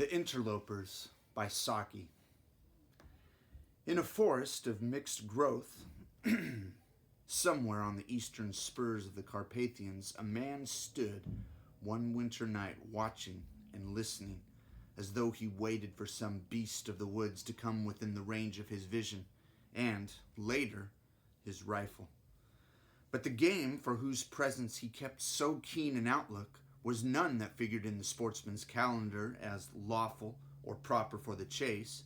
The Interlopers by Saki. In a forest of mixed growth, somewhere on the eastern spurs of the Carpathians, a man stood one winter night watching and listening, as though he waited for some beast of the woods to come within the range of his vision, and, later, his rifle. But the game for whose presence he kept so keen an outlook was none that figured in the sportsman's calendar as lawful or proper for the chase.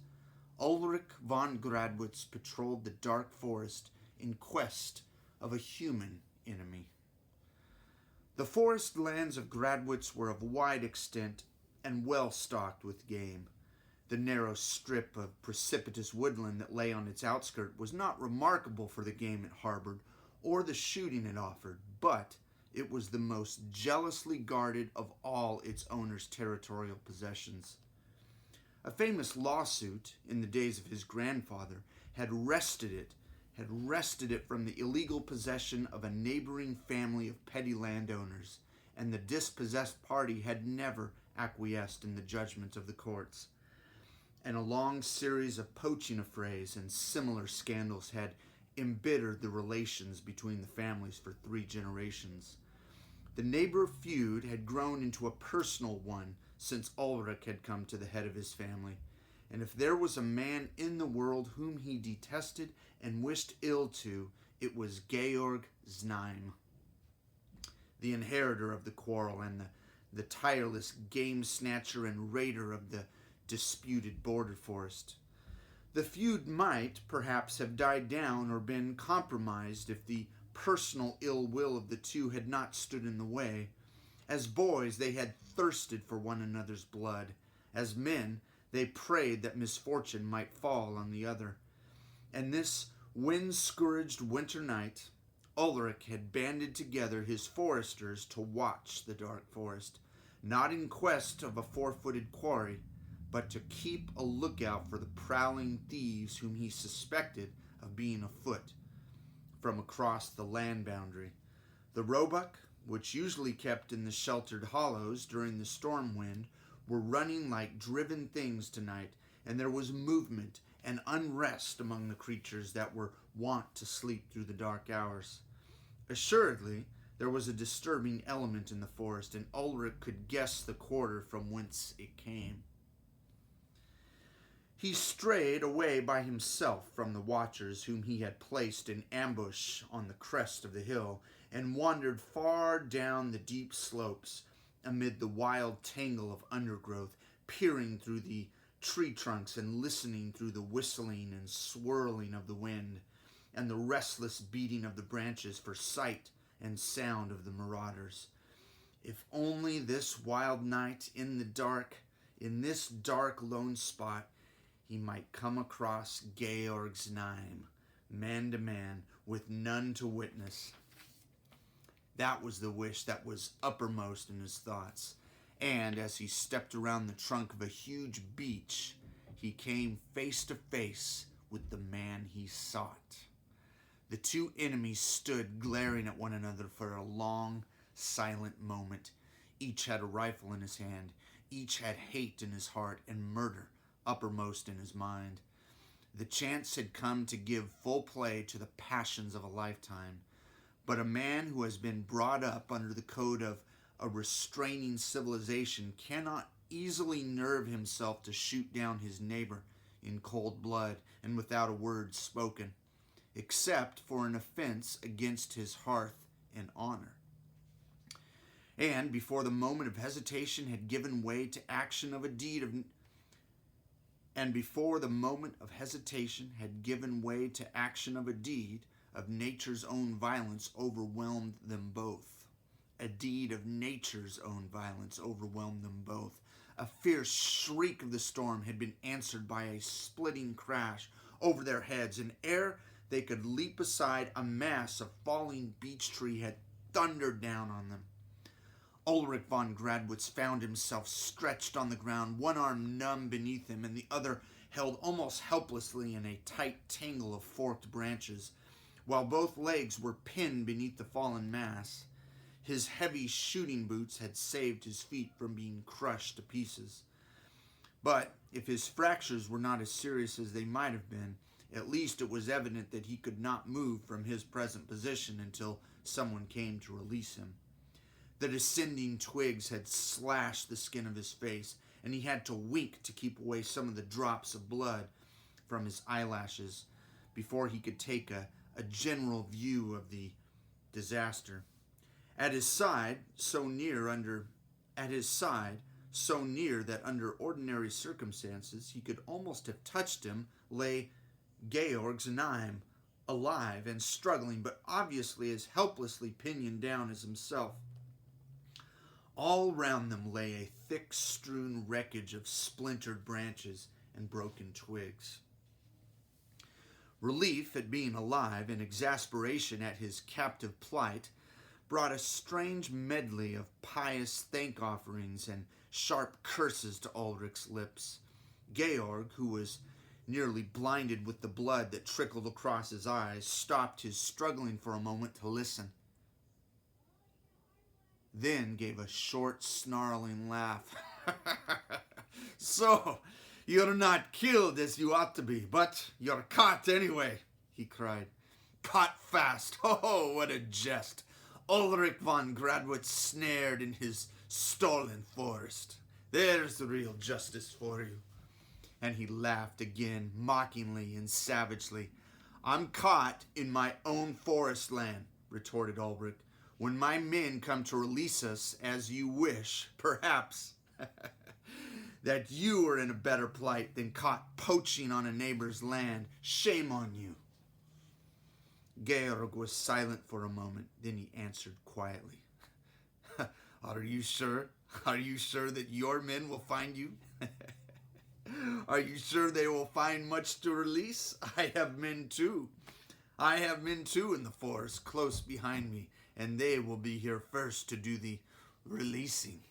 Ulrich von Gradwitz patrolled the dark forest in quest of a human enemy. The forest lands of Gradwitz were of wide extent and well stocked with game. The narrow strip of precipitous woodland that lay on its outskirt was not remarkable for the game it harbored or the shooting it offered, but it was the most jealously guarded of all its owner's territorial possessions. A famous lawsuit in the days of his grandfather had wrested it from the illegal possession of a neighboring family of petty landowners, and the dispossessed party had never acquiesced in the judgment of the courts. And a long series of poaching affrays and similar scandals had embittered the relations between the families for 3 generations. The neighbor feud had grown into a personal one since Ulrich had come to the head of his family, and if there was a man in the world whom he detested and wished ill to, it was Georg Znaim, the inheritor of the quarrel and the tireless game snatcher and raider of the disputed border forest. The feud might perhaps have died down or been compromised if the personal ill will of the two had not stood in the way. As boys, they had thirsted for one another's blood. As men, they prayed that misfortune might fall on the other. And this wind-scourged winter night, Ulrich had banded together his foresters to watch the dark forest, not in quest of a 4-footed quarry, but to keep a lookout for the prowling thieves whom he suspected of being afoot from across the land boundary. The roebuck, which usually kept in the sheltered hollows during the storm wind, were running like driven things tonight, and there was movement and unrest among the creatures that were wont to sleep through the dark hours. Assuredly, there was a disturbing element in the forest, and Ulrich could guess the quarter from whence it came. He strayed away by himself from the watchers whom he had placed in ambush on the crest of the hill, and wandered far down the deep slopes amid the wild tangle of undergrowth, peering through the tree trunks and listening through the whistling and swirling of the wind and the restless beating of the branches for sight and sound of the marauders. If only this wild night in this dark lone spot, he might come across Georg Znaim, man to man, with none to witness. That was the wish that was uppermost in his thoughts, and as he stepped around the trunk of a huge beech, he came face to face with the man he sought. The two enemies stood glaring at one another for a long, silent moment. Each had a rifle in his hand. Each had hate in his heart and murder uppermost in his mind. The chance had come to give full play to the passions of a lifetime, but a man who has been brought up under the code of a restraining civilization cannot easily nerve himself to shoot down his neighbor in cold blood and without a word spoken, except for an offense against his hearth and honor. And before the moment of hesitation had given way to action of a deed of nature's own violence overwhelmed them both. A deed of nature's own violence overwhelmed them both. A fierce shriek of the storm had been answered by a splitting crash over their heads, and ere they could leap aside, a mass of falling beech tree had thundered down on them. Ulrich von Gradwitz found himself stretched on the ground, one arm numb beneath him and the other held almost helplessly in a tight tangle of forked branches, while both legs were pinned beneath the fallen mass. His heavy shooting boots had saved his feet from being crushed to pieces. But if his fractures were not as serious as they might have been, at least it was evident that he could not move from his present position until someone came to release him. The descending twigs had slashed the skin of his face, and he had to wink to keep away some of the drops of blood from his eyelashes before he could take a general view of the disaster. At his side, so near that under ordinary circumstances he could almost have touched him, lay Georg's Naim, alive and struggling, but obviously as helplessly pinioned down as himself. All round them lay a thick strewn wreckage of splintered branches and broken twigs. Relief at being alive and exasperation at his captive plight brought a strange medley of pious thank offerings and sharp curses to Ulrich's lips. Georg, who was nearly blinded with the blood that trickled across his eyes, stopped his struggling for a moment to listen, then gave a short, snarling laugh. "So, you're not killed as you ought to be, but you're caught anyway," he cried. "Caught fast. Oh, what a jest. Ulrich von Gradwitz snared in his stolen forest. There's the real justice for you." And he laughed again, mockingly and savagely. "I'm caught in my own forest land," retorted Ulrich. "When my men come to release us, as you wish, perhaps that you are in a better plight than caught poaching on a neighbor's land. Shame on you." Georg was silent for a moment. Then he answered quietly, Are you sure? Are you sure that your men will find you? Are you sure they will find much to release? I have men too. I have men too in the forest close behind me, and they will be here first to do the releasing.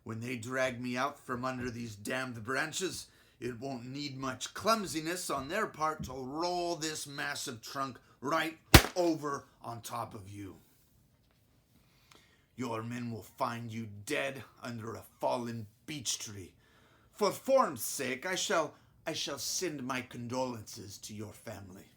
When they drag me out from under these damned branches, it won't need much clumsiness on their part to roll this massive trunk right over on top of you. Your men will find you dead under a fallen beech tree. For form's sake, I shall send my condolences to your family."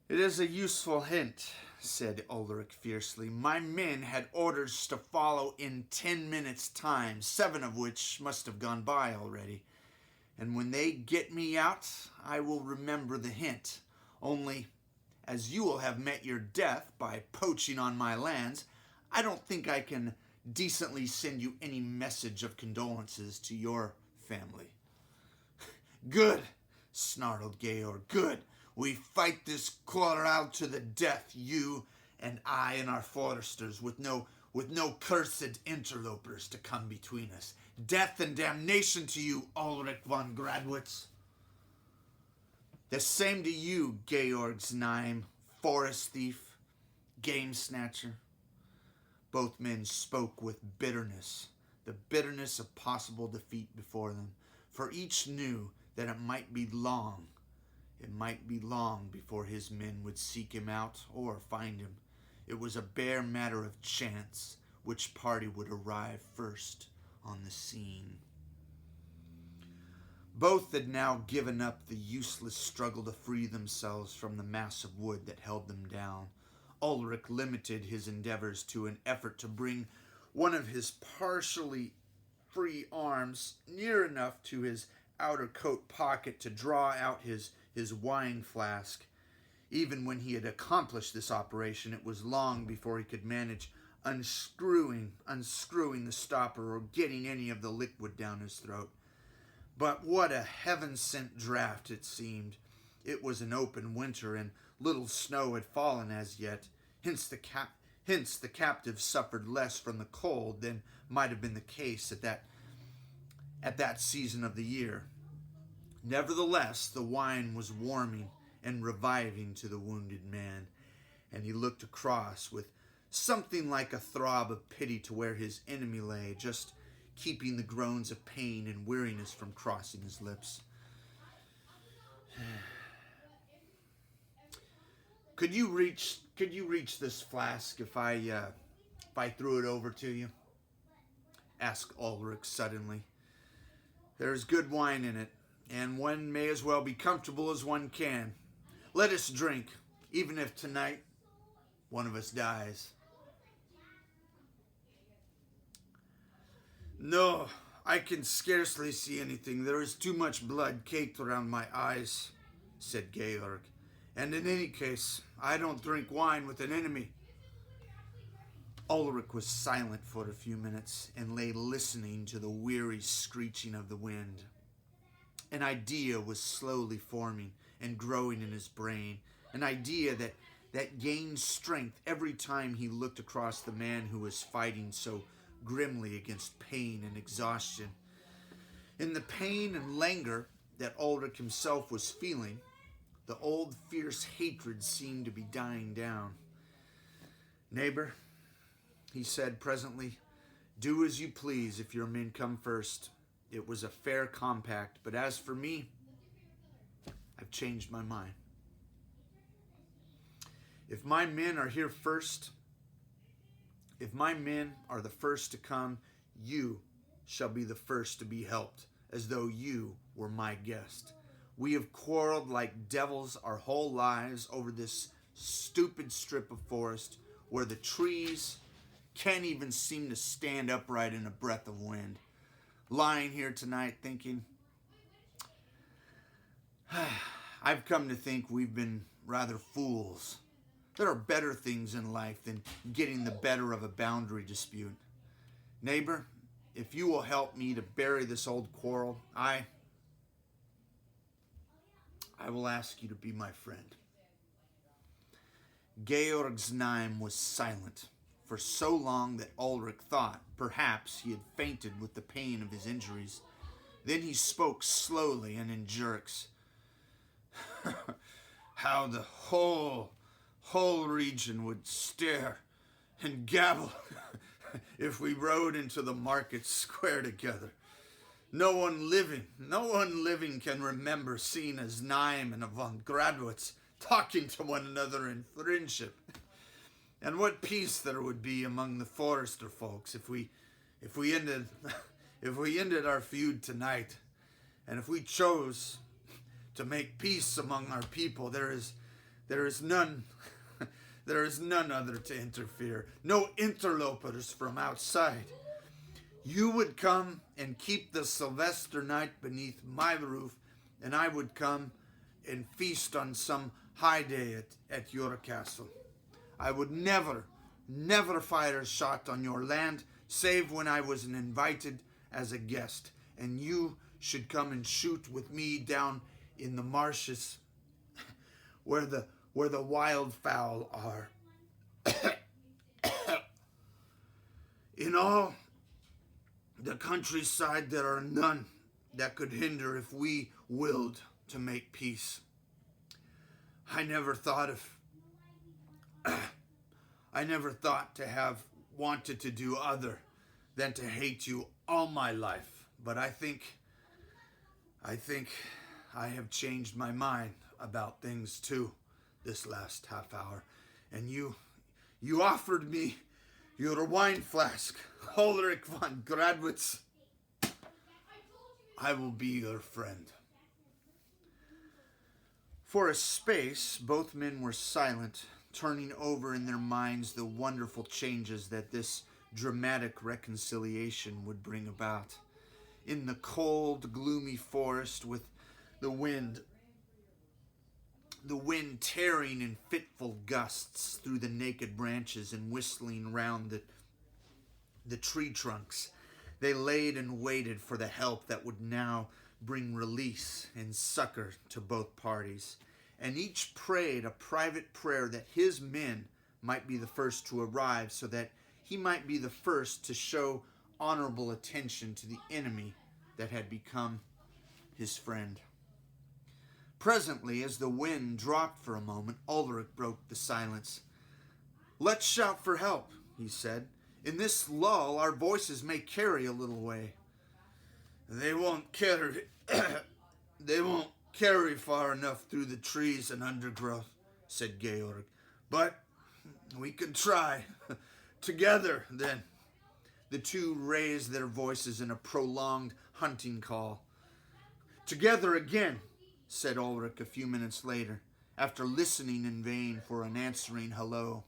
"It is a useful hint," said Ulrich fiercely. "My men had orders to follow in 10 minutes' time, 7 of which must have gone by already. And when they get me out, I will remember the hint. Only, as you will have met your death by poaching on my lands, I don't think I can decently send you any message of condolences to your family." "Good," snarled Georg. "Good. We fight this quarrel out to the death, you and I and our foresters, with no cursed interlopers to come between us. Death and damnation to you, Ulrich von Gradwitz." "The same to you, Georg's Naim, forest thief, game snatcher." Both men spoke with bitterness, the bitterness of possible defeat before them, for each knew that it might be long before his men would seek him out or find him. It was a bare matter of chance which party would arrive first on the scene. Both had now given up the useless struggle to free themselves from the mass of wood that held them down. Ulrich limited his endeavors to an effort to bring one of his partially free arms near enough to his outer coat pocket to draw out his wine flask. Even when he had accomplished this operation, it was long before he could manage unscrewing the stopper or getting any of the liquid down his throat. But what a heaven-sent draught it seemed. It was an open winter, and little snow had fallen as yet. Hence the captive suffered less from the cold than might have been the case at that season of the year. Nevertheless, the wine was warming and reviving to the wounded man, and he looked across with something like a throb of pity to where his enemy lay, just keeping the groans of pain and weariness from crossing his lips. Could you reach this flask if I threw it over to you?" asked Ulrich suddenly. There's good wine in it, and one may as well be comfortable as one can. Let us drink, even if tonight one of us dies. No, I can scarcely see anything. There is too much blood caked around my eyes, said Georg. And in any case, I don't drink wine with an enemy. Ulrich was silent for a few minutes and lay listening to the weary screeching of the wind. An idea was slowly forming and growing in his brain, an idea that gained strength every time he looked across the man who was fighting so grimly against pain and exhaustion. In the pain and languor that Ulrich himself was feeling, the old fierce hatred seemed to be dying down. Neighbor, he said presently, do as you please if your men come first. It was a fair compact, but as for me, I've changed my mind. If my men are here first, if my men are the first to come, you shall be the first to be helped, as though you were my guest. We have quarreled like devils our whole lives over this stupid strip of forest where the trees can't even seem to stand upright in a breath of wind. Lying here tonight thinking, I've come to think we've been rather fools. There are better things in life than getting the better of a boundary dispute. Neighbor, if you will help me to bury this old quarrel, I will ask you to be my friend. Georg Znaim was silent for so long that Ulrich thought perhaps he had fainted with the pain of his injuries. Then he spoke slowly and in jerks. How the whole region would stare and gabble if we rode into the market square together. No one living can remember seeing a Znaim and a von Gradwitz talking to one another in friendship. And what peace there would be among the forester folks if we ended our feud tonight, and if we chose to make peace among our people. There is none other to interfere. No interlopers from outside. You would come and keep the Sylvester night beneath my roof, and I would come and feast on some high day at your castle. I would never fire a shot on your land, save when I was invited as a guest, and you should come and shoot with me down in the marshes where the wildfowl are. In all the countryside there are none that could hinder if we willed to make peace. I never thought to have wanted to do other than to hate you all my life, but I think I have changed my mind about things too this last half hour, and you offered me your wine flask, Ulrich von Gradwitz. I will be your friend. For a space, both men were silent, turning over in their minds the wonderful changes that this dramatic reconciliation would bring about. In the cold, gloomy forest, with the wind tearing in fitful gusts through the naked branches and whistling round the tree trunks, they laid and waited for the help that would now bring release and succor to both parties. And each prayed a private prayer that his men might be the first to arrive, so that he might be the first to show honorable attention to the enemy that had become his friend. Presently, as the wind dropped for a moment, Ulrich broke the silence. "Let's shout for help," he said. "In this lull, our voices may carry a little way." They won't carry far enough through the trees and undergrowth," said Georg. "But we can try. Together, then." The two raised their voices in a prolonged hunting call. Together again, said Ulrich a few minutes later, after listening in vain for an answering hello.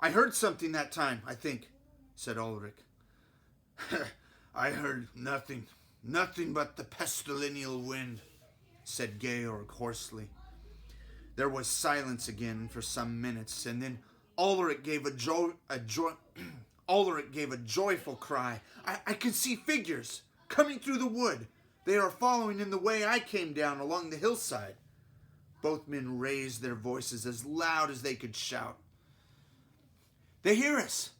I heard something that time, I think, said Ulrich. I heard nothing but the pestilential wind, said Georg hoarsely. There was silence again for some minutes, and then Ulrich gave a joyful cry. I can see figures coming through the wood. They are following in the way I came down along the hillside. Both men raised their voices as loud as they could shout. They hear us.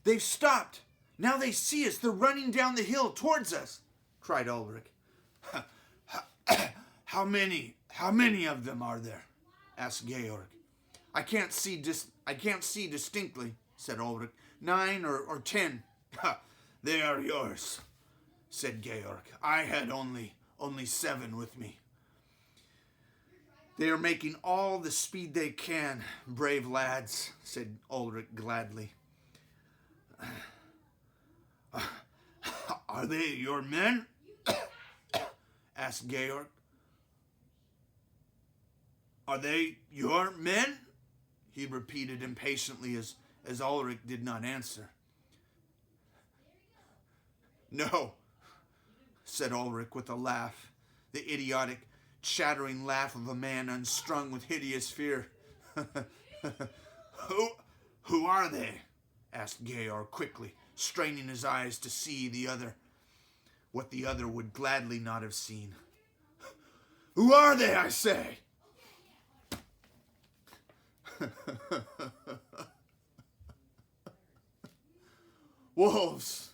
They've stopped. Now they see us. They're running down the hill towards us, cried Ulrich. How many of them are there? Asked Georg. I can't see distinctly, said Ulrich. 9 or 10. They are yours, said Georg. I had only 7 with me. They are making all the speed they can, brave lads, said Ulrich gladly. Are they your men? Asked Georg. Are they your men? He repeated impatiently as Ulrich did not answer. No, said Ulrich with a laugh, the idiotic, chattering laugh of a man unstrung with hideous fear. Who are they? Asked Georg quickly, straining his eyes to see what the other would gladly not have seen. Who are they, I say? Wolves!